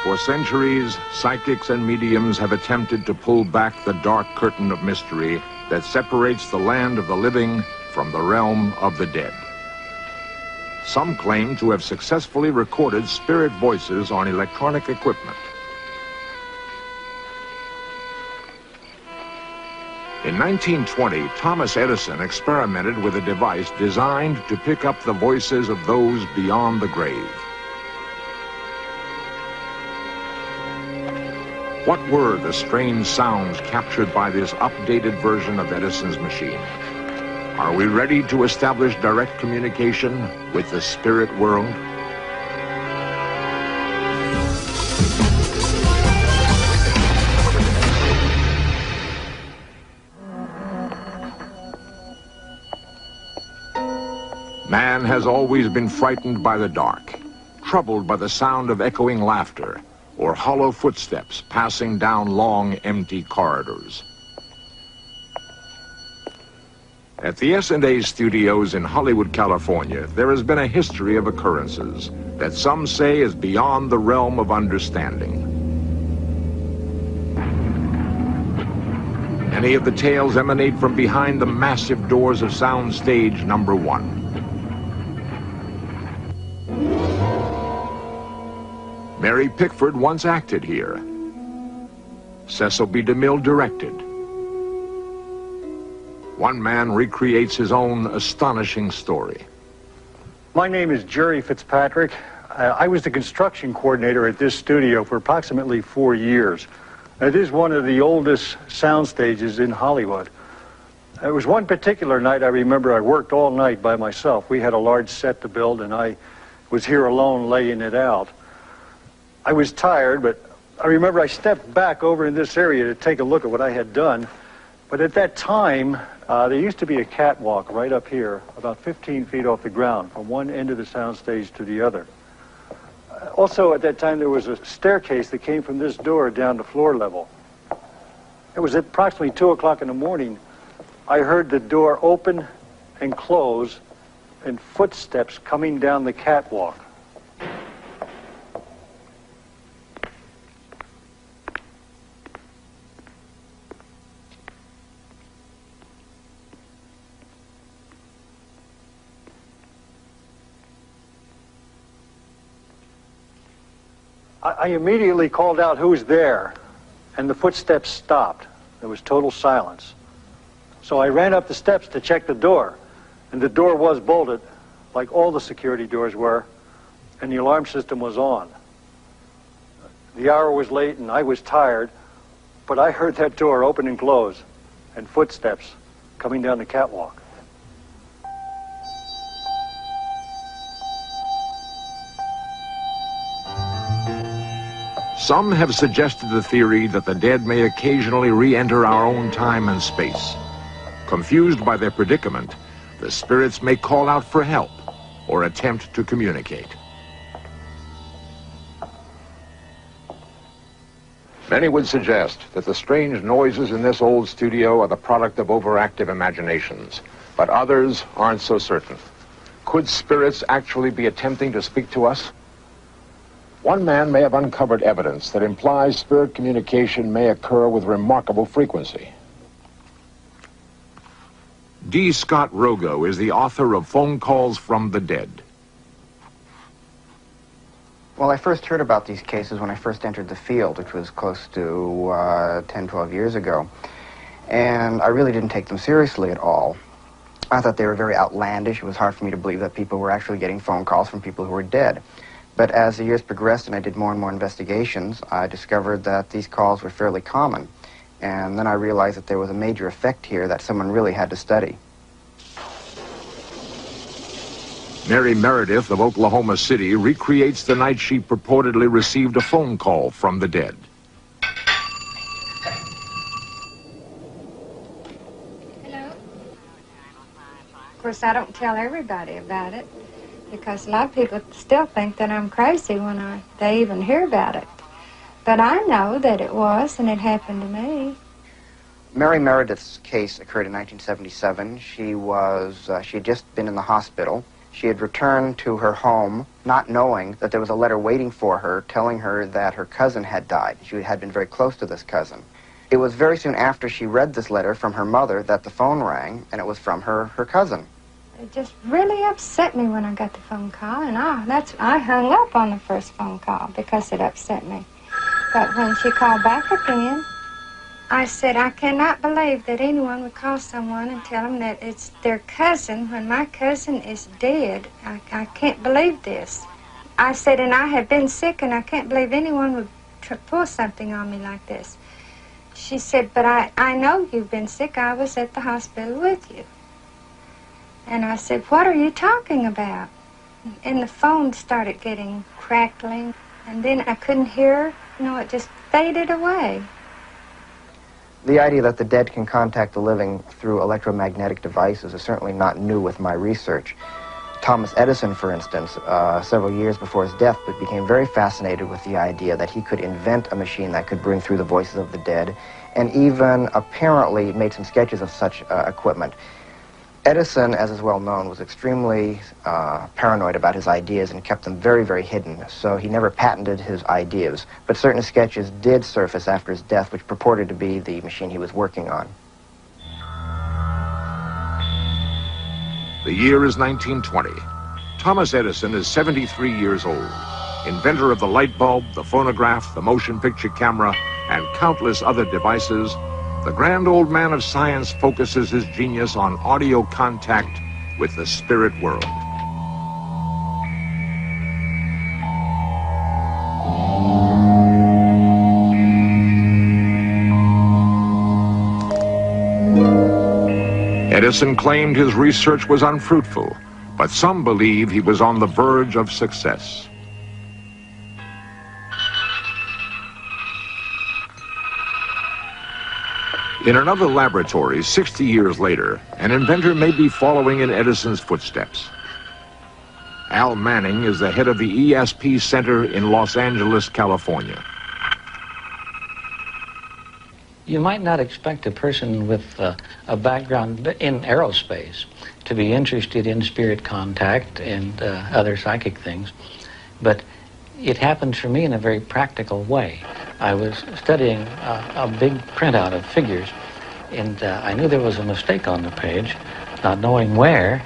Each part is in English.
For centuries, psychics and mediums have attempted to pull back the dark curtain of mystery that separates the land of the living from the realm of the dead. Some claim to have successfully recorded spirit voices on electronic equipment. In 1920, Thomas Edison experimented with a device designed to pick up the voices of those beyond the grave. What were the strange sounds captured by this updated version of Edison's machine? Are we ready to establish direct communication with the spirit world? Man has always been frightened by the dark, troubled by the sound of echoing laughter, or hollow footsteps passing down long, empty corridors. At the S&A studios in Hollywood, California, there has been a history of occurrences that some say is beyond the realm of understanding. Many of the tales emanate from behind the massive doors of soundstage number 1. Mary Pickford once acted here. Cecil B. DeMille directed. One man recreates his own astonishing story. My name is Jerry Fitzpatrick. I was the construction coordinator at this studio for approximately 4 years. It is one of the oldest sound stages in Hollywood. It was one particular night I remember I worked all night by myself. We had a large set to build and I was here alone laying it out. I was tired, but I remember I stepped back over in this area to take a look at what I had done. But at that time, there used to be a catwalk right up here, about 15 feet off the ground, from one end of the soundstage to the other. Also, at that time, there was a staircase that came from this door down to floor level. It was at approximately 2 o'clock in the morning. I heard the door open and close and footsteps coming down the catwalk. I immediately called out, "Who's there?" And the footsteps stopped. There was total silence. So I ran up the steps to check the door, and the door was bolted, like all the security doors were, and the alarm system was on. The hour was late and I was tired, but I heard that door open and close, and footsteps coming down the catwalk. Some have suggested the theory that the dead may occasionally re-enter our own time and space. Confused by their predicament, the spirits may call out for help or attempt to communicate. Many would suggest that the strange noises in this old studio are the product of overactive imaginations, but others aren't so certain. Could spirits actually be attempting to speak to us? One man may have uncovered evidence that implies spirit communication may occur with remarkable frequency. D. Scott Rogo is the author of Phone Calls from the Dead. Well, I first heard about these cases when I first entered the field, which was close to 10, 12 years ago. And I really didn't take them seriously at all. I thought they were very outlandish. It was hard for me to believe that people were actually getting phone calls from people who were dead. But as the years progressed and I did more and more investigations, I discovered that these calls were fairly common. And then I realized that there was a major effect here that someone really had to study. Mary Meredith of Oklahoma City recreates the night she purportedly received a phone call from the dead. Hello? Of course, I don't tell everybody about it, because a lot of people still think that I'm crazy when they even hear about it. But I know that it was, and it happened to me. Mary Meredith's case occurred in 1977. She had just been in the hospital. She had returned to her home not knowing that there was a letter waiting for her telling her that her cousin had died. She had been very close to this cousin. It was very soon after she read this letter from her mother that the phone rang, and it was from her cousin. It just really upset me when I got the phone call, and I hung up on the first phone call because it upset me. But when she called back again, I said, I cannot believe that anyone would call someone and tell them that it's their cousin when my cousin is dead. I can't believe this. I said, and I have been sick, and I can't believe anyone would pull something on me like this. She said, but I know you've been sick. I was at the hospital with you. And I said, what are you talking about? And the phone started getting crackling, and then I couldn't hear her. You know, it just faded away. The idea that the dead can contact the living through electromagnetic devices is certainly not new with my research. Thomas Edison, for instance, several years before his death, became very fascinated with the idea that he could invent a machine that could bring through the voices of the dead, and even apparently made some sketches of such equipment. Edison, as is well known, was extremely paranoid about his ideas and kept them very, very hidden, so he never patented his ideas. But certain sketches did surface after his death, which purported to be the machine he was working on. The year is 1920. Thomas Edison is 73 years old, inventor of the light bulb, the phonograph, the motion picture camera, and countless other devices. The grand old man of science focuses his genius on audio contact with the spirit world. Edison claimed his research was unfruitful, but some believe he was on the verge of success. In another laboratory, 60 years later, an inventor may be following in Edison's footsteps. Al Manning is the head of the ESP Center in Los Angeles, California. You might not expect a person with a background in aerospace to be interested in spirit contact and other psychic things, but it happened for me in a very practical way. I was studying a big printout of figures, and I knew there was a mistake on the page, not knowing where,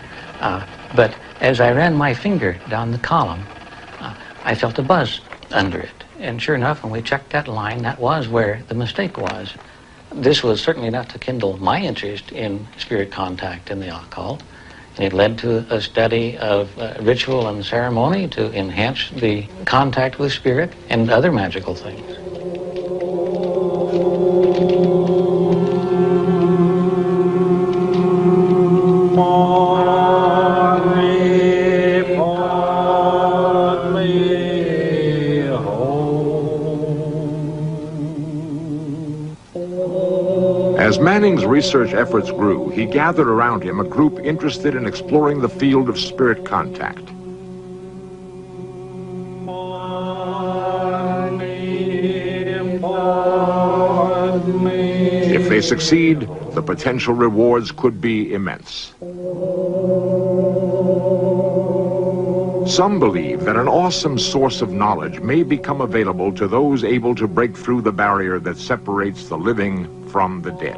but as I ran my finger down the column, I felt a buzz under it. And sure enough, when we checked that line, that was where the mistake was. This was certainly not to kindle my interest in spirit contact in the occult. And it led to a study of ritual and ceremony to enhance the contact with spirit and other magical things. As Manning's research efforts grew, he gathered around him a group interested in exploring the field of spirit contact. If they succeed, the potential rewards could be immense. Some believe that an awesome source of knowledge may become available to those able to break through the barrier that separates the living from the dead.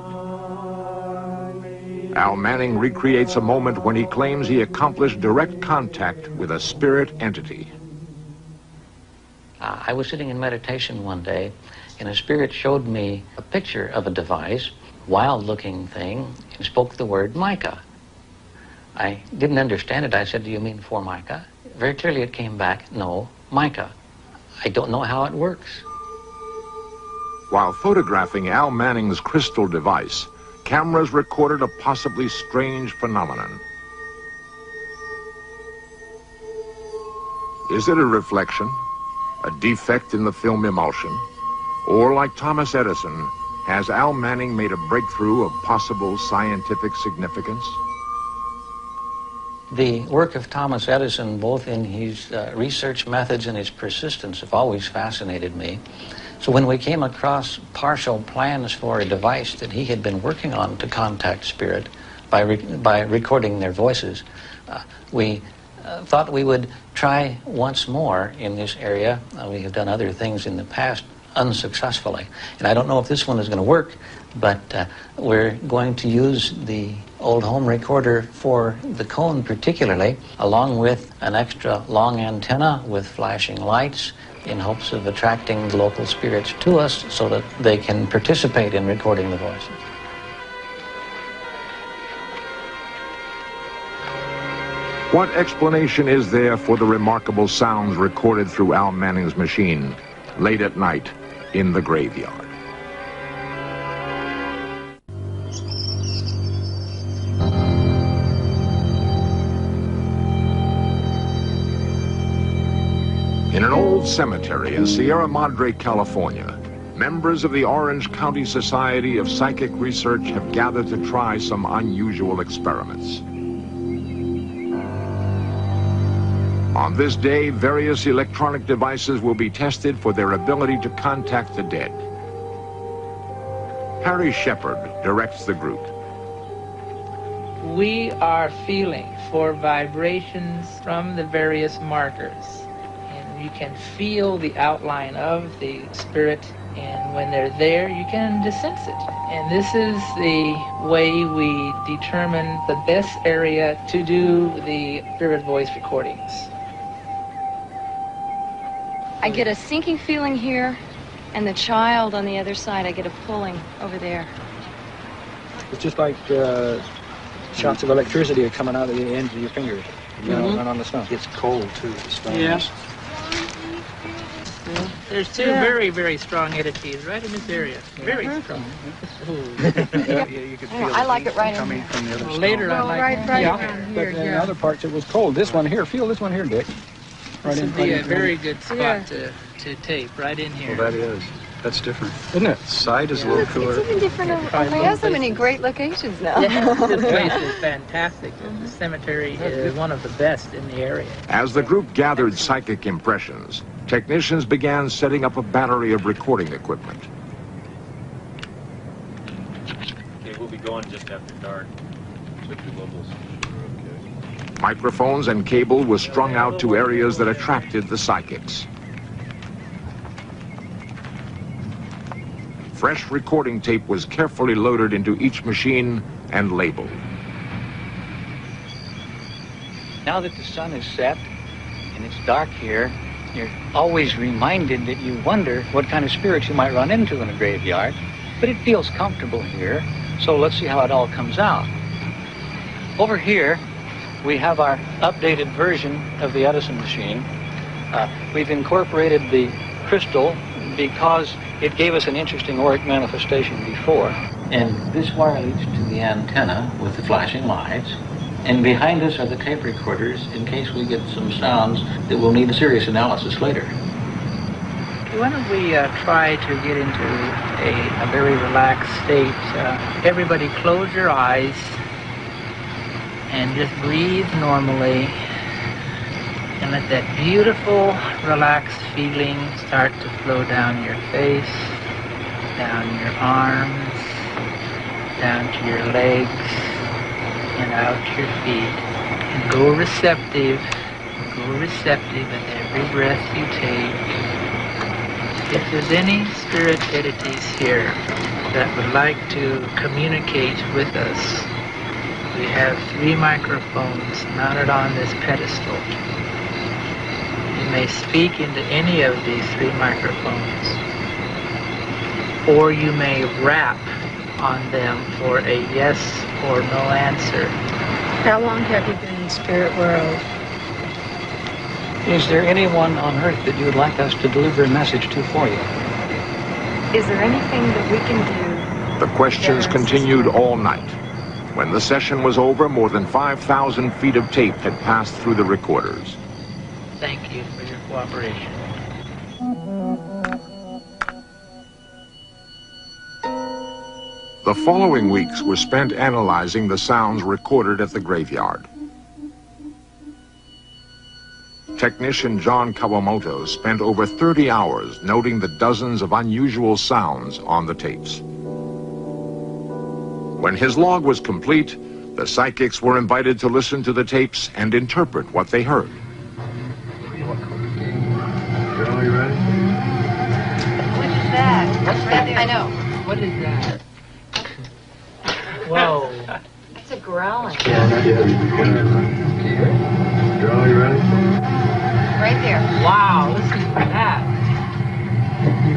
Al Manning recreates a moment when he claims he accomplished direct contact with a spirit entity. I was sitting in meditation one day, and a spirit showed me a picture of a device, wild-looking thing, and spoke the word mica. I didn't understand it. I said, do you mean Formica? Very clearly it came back, no, mica. I don't know how it works. While photographing Al Manning's crystal device, cameras recorded a possibly strange phenomenon. Is it a reflection, a defect in the film emulsion, or like Thomas Edison, has Al Manning made a breakthrough of possible scientific significance? The work of Thomas Edison, both in his research methods and his persistence, have always fascinated me. So when we came across partial plans for a device that he had been working on to contact spirit by recording their voices, we thought we would try once more in this area. We have done other things in the past unsuccessfully, and I don't know if this one is going to work, but we're going to use the old home recorder for the cone particularly, along with an extra long antenna with flashing lights, in hopes of attracting the local spirits to us so that they can participate in recording the voices. What explanation is there for the remarkable sounds recorded through Al Manning's machine late at night in the graveyard? In an old cemetery in Sierra Madre, California, members of the Orange County Society of Psychic Research have gathered to try some unusual experiments. On this day, various electronic devices will be tested for their ability to contact the dead. Harry Shepard directs the group. We are feeling for vibrations from the various markers. And you can feel the outline of the spirit, and when they're there, you can sense it. And this is the way we determine the best area to do the spirit voice recordings. I get a sinking feeling here, and the child on the other side, I get a pulling over there. It's just like shots of electricity are coming out of the ends of your fingers. You know, and on the stone. It's cold, too, the stone. Yeah. There's two very, very strong entities right in this area. Very strong. You could feel I like it right in coming here. from the other stone. Later I like But in other parts it was cold. This one here, feel this one here, Dick. This would be a very good spot to tape, right in here. Well, that is. That's different. Isn't it? Side is a little cooler. It's even different. We have so many great locations now. Yeah, this place is fantastic. The cemetery is one of the best in the area. As the group gathered psychic impressions, technicians began setting up a battery of recording equipment. Okay, we'll be going just after dark. Switch your levels. Microphones and cable were strung out to areas that attracted the psychics. Fresh recording tape was carefully loaded into each machine and labeled. Now that the sun is set and it's dark here, you're always reminded that you wonder what kind of spirits you might run into in a graveyard. But it feels comfortable here, so let's see how it all comes out. Over here, we have our updated version of the Edison machine. We've incorporated the crystal because it gave us an interesting auric manifestation before. And this wire leads to the antenna with the flashing lights. And behind us are the tape recorders in case we get some sounds that will need a serious analysis later. Why don't we try to get into a very relaxed state. Everybody close your eyes and just breathe normally. And let that beautiful, relaxed feeling start to flow down your face, down your arms, down to your legs, and out to your feet. And go receptive at every breath you take. If there's any spirit entities here that would like to communicate with us, we have 3 microphones mounted on this pedestal. You may speak into any of these 3 microphones, or you may rap on them for a yes or no answer. How long have you been in the spirit world? Is there anyone on Earth that you would like us to deliver a message to for you? Is there anything that we can do? The questions continued all night. When the session was over, more than 5,000 feet of tape had passed through the recorders. Thank you for your cooperation. The following weeks were spent analyzing the sounds recorded at the graveyard. Technician John Kawamoto spent over 30 hours noting the dozens of unusual sounds on the tapes. When his log was complete, The psychics were invited to listen to the tapes and interpret what they heard. Joe, you ready? What is that? That's right there. I know. What is that? Whoa. It's a growling. Joe, you ready? Right there. Wow, listen to that.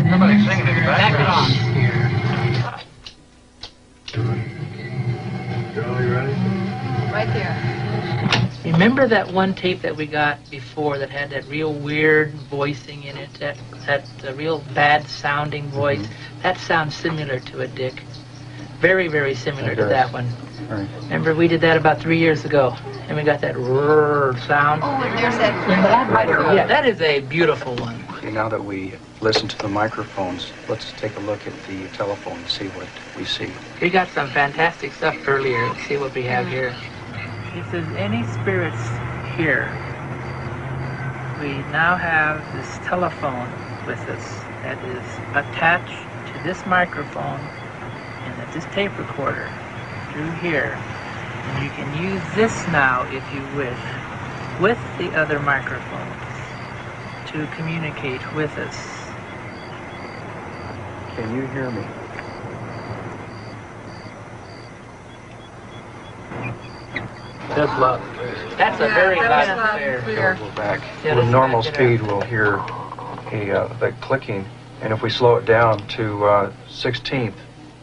Somebody's singing in the Back it off. Joe, you ready? Right there. Remember that one tape that we got before that had that real weird voicing in it, that real bad sounding voice? That sounds similar to a dick. Very, very similar to that one. Right. Remember we did that about 3 years ago, and we got that rrrr sound. Oh, and there's that. Yeah, that is a beautiful one. Okay, now that we listen to the microphones, let's take a look at the telephone and see what we see. We got some fantastic stuff earlier. Let's see what we have here. It says, any spirits here? We now have this telephone with us that is attached to this microphone and at this tape recorder through here. And you can use this now, if you wish, with the other microphones to communicate with us. Can you hear me? That's loud. That's a very loud and clear. Go back. Yeah, With let's normal back it speed, up. we'll hear the clicking, and if we slow it down to 16th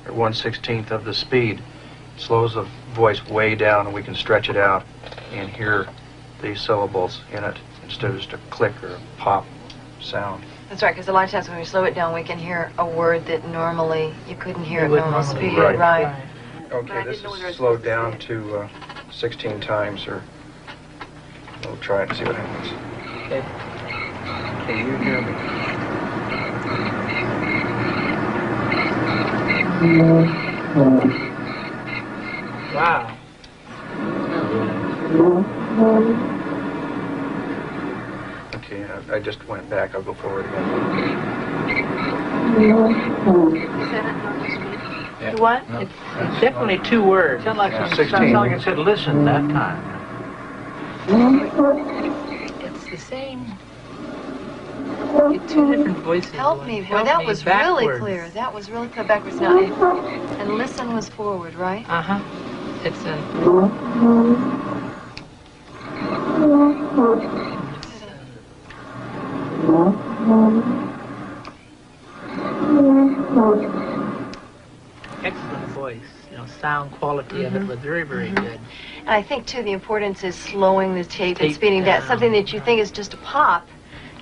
or 1/16th of the speed, it slows the voice way down, and we can stretch it out and hear the syllables in it instead of just a click or a pop sound. That's right, because a lot of times when we slow it down, we can hear a word that normally you couldn't hear You at wouldn't normal normally. speed. Right. Right. Okay, this is slowed down to 16 times, or we'll try it and see what happens. Okay. Can you hear me? Wow. Okay, I just went back. I'll go forward again. What? It's definitely 2 words. Sound like, 16. sounds like it said listen that time. It's the same. Get 2 different voices. Help me, boy. Help That me was backwards. really clear. That was really clear backwards now. And listen was forward, right? Uh-huh. It's a... Excellent voice. You know, sound quality of it was very, very good. And I think, too, the importance is slowing the tape and Tape speeding down. down. Something that you think is just a pop,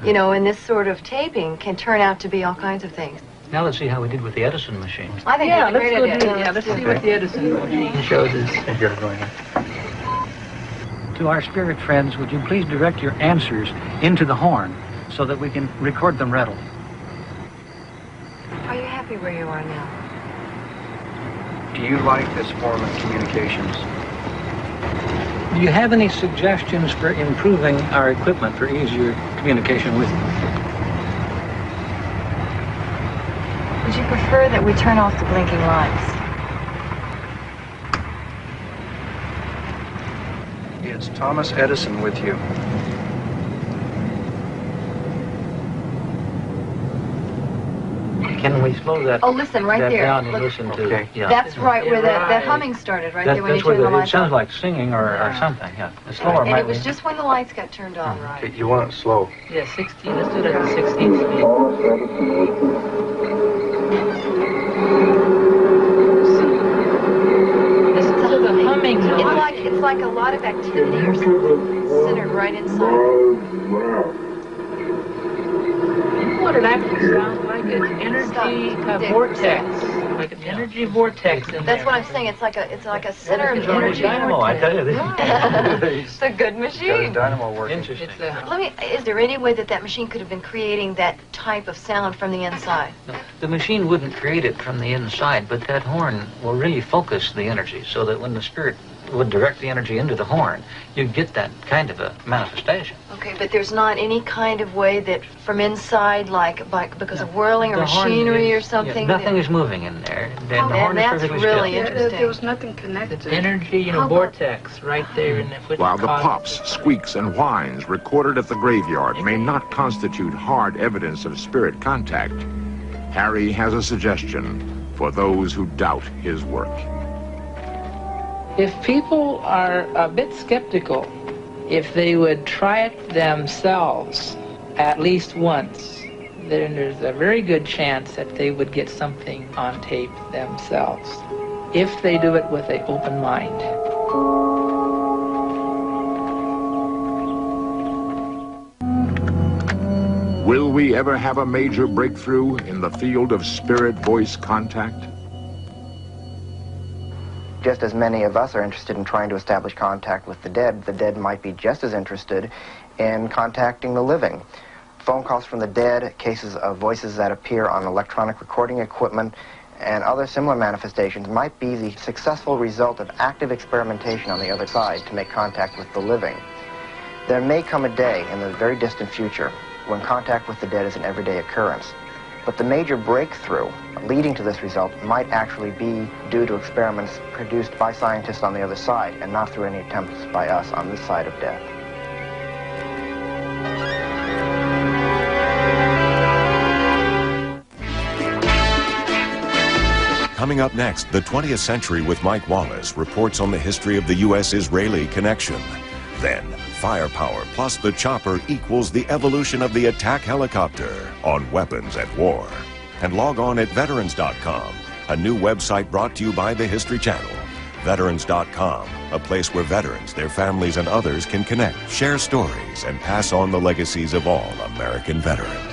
you know, in this sort of taping can turn out to be all kinds of things. Now let's see how we did with the Edison machine. I think Yeah, that's a let's great go idea. do it. Yeah, let's see what the Edison machine shows us. Here, go ahead. To our spirit friends, would you please direct your answers into the horn so that we can record them readily? Are you happy where you are now? Do you like this form of communications? Do you have any suggestions for improving our equipment for easier communication with you? Would you prefer that we turn off the blinking lights? It's Thomas Edison with you. Can we slow that, Oh, listen, right that there. down and Look, listen to... Okay. Yeah. that's right where that Right. humming started, right That- there when you that's where turned the it lights sounds on. like singing or something, yeah. The slower And might it was be- just when the lights got turned on. Okay, you want it slow. Yeah, 16. Let's do it at the 16th speed. Listen to the humming noise. It's like a lot of activity or something centered right inside. What it actually sounds like an energy vortex. Like an energy vortex in there. That's what I'm saying. It's like a center of It's already energy. dynamo, I tell you. It's a good Got a machine. dynamo working. Interesting. Is there any way that machine could have been creating that type of sound from the inside? The machine wouldn't create it from the inside, but that horn will really focus the energy so that when the spirit would direct the energy into the horn, you'd get that kind of a manifestation. Okay, but there's not any kind of way that from inside, like because of whirling or machinery or something? Yeah, nothing is moving in there. Then the horn is that's perfectly really still. interesting. There was nothing connected. The energy, vortex right there in the which While the causes- pops, squeaks, and whines recorded at the graveyard may not constitute hard evidence of spirit contact, Harry has a suggestion for those who doubt his work. If people are a bit skeptical, if they would try it themselves at least once, then there's a very good chance that they would get something on tape themselves, if they do it with an open mind. Will we ever have a major breakthrough in the field of spirit-voice contact? Just as many of us are interested in trying to establish contact with the dead might be just as interested in contacting the living. Phone calls from the dead, cases of voices that appear on electronic recording equipment, and other similar manifestations might be the successful result of active experimentation on the other side to make contact with the living. There may come a day in the very distant future when contact with the dead is an everyday occurrence. But the major breakthrough leading to this result might actually be due to experiments produced by scientists on the other side and not through any attempts by us on this side of death. Coming up next, the 20th Century with Mike Wallace reports on the history of the U.S.-Israeli connection. Then, firepower plus the chopper equals the evolution of the attack helicopter on weapons at war. And log on at veterans.com, a new website brought to you by the History Channel. Veterans.com, a place where veterans, their families, and others can connect, share stories, and pass on the legacies of all American veterans.